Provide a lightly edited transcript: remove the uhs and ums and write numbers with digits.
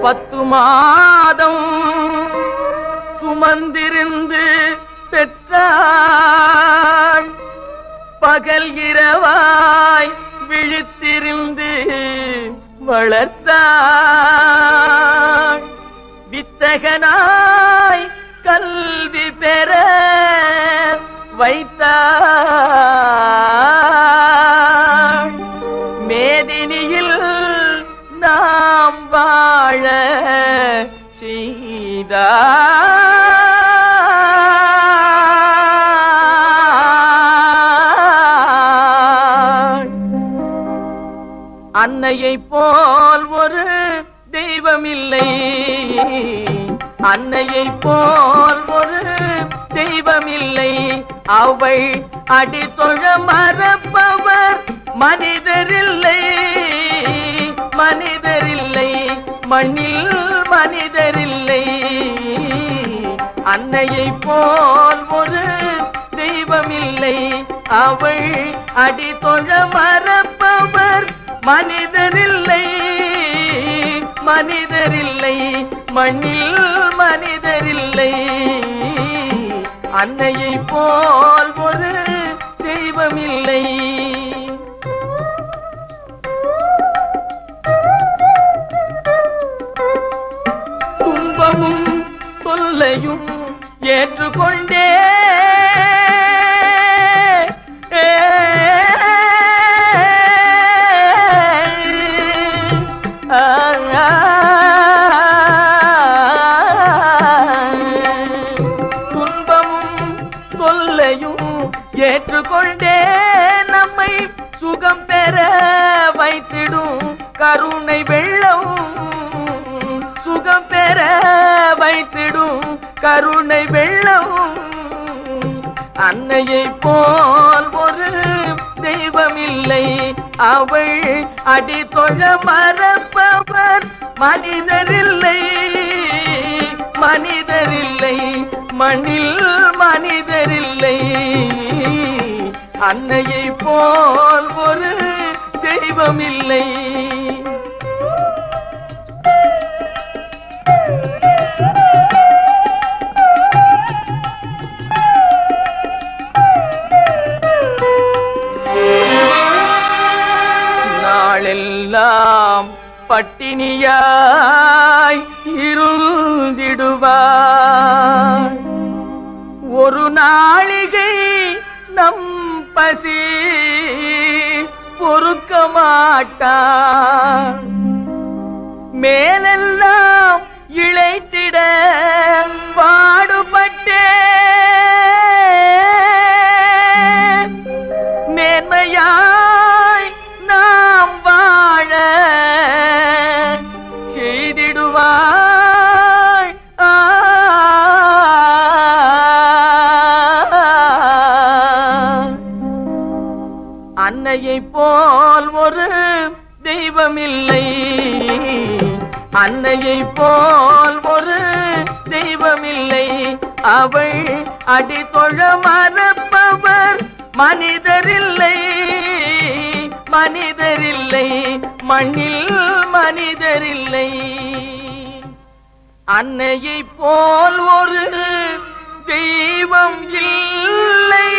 10 மாதம் சுமந்திருந்து பெற்றாள். பகல் இரவாய் விழித்திருந்து வளர்த்தாள். வித்தகனாய் கல்வி பெற வைத்தாள். மேதினியில் நாம் வாழ செய்தாள். அன்னையை போல் ஒரு தெய்வமில்லை, அன்னையை போல் ஒரு தெய்வமில்லை. அவள் அடித்தொழ மறப்பவர் மனிதரில்லை, மனிதரில்லை, மண்ணில் மனிதரில்லை. அன்னையை போல் ஒரு தெய்வமில்லை. அவள் அடித்தொழ மறப்பவர் மனிதரில்லை, மனிதரில்லை, மண்ணில் மனிதரில்லை. அன்னையை போல் ஒரு தெய்வமில்லை. துன்பமும் தொல்லையும் ஏற்றுக்கொண்டே ஏற்றுக்கொண்டே நம்மை சுகம் பெற வைத்திடும் கருணை வெள்ளம், சுகம் பெற வைத்திடும் கருணை வெள்ளம். அன்னையை போல் ஒரு தெய்வமில்லை. அவள் அடித்தொழ மறப்பவர் மனிதரில்லை, மனிதரில்லை, மண்ணில் மனிதரில்லை. அன்னையை போல் ஒரு தெய்வமில்லை. நாளெல்லாம் பட்டினியாய் இருந்திடுவார். ஒரு நாளிகை நம் பசி பொறுக்க மாட்டார். மேலெல்லாம் இழைத்திட பாடுபட்டே மேன்மையாய் நாம் வாழ செய்திடுவாய். அன்னையை போல் ஒரு தெய்வமில்லை, அன்னையை போல் ஒரு தெய்வமில்லை. அவள் அடித்தொழ மறப்பவர் மனிதரில்லை, மனிதரில்லை, மண்ணில் மனிதரில்லை. அன்னையை போல் ஒரு தெய்வம் இல்லை.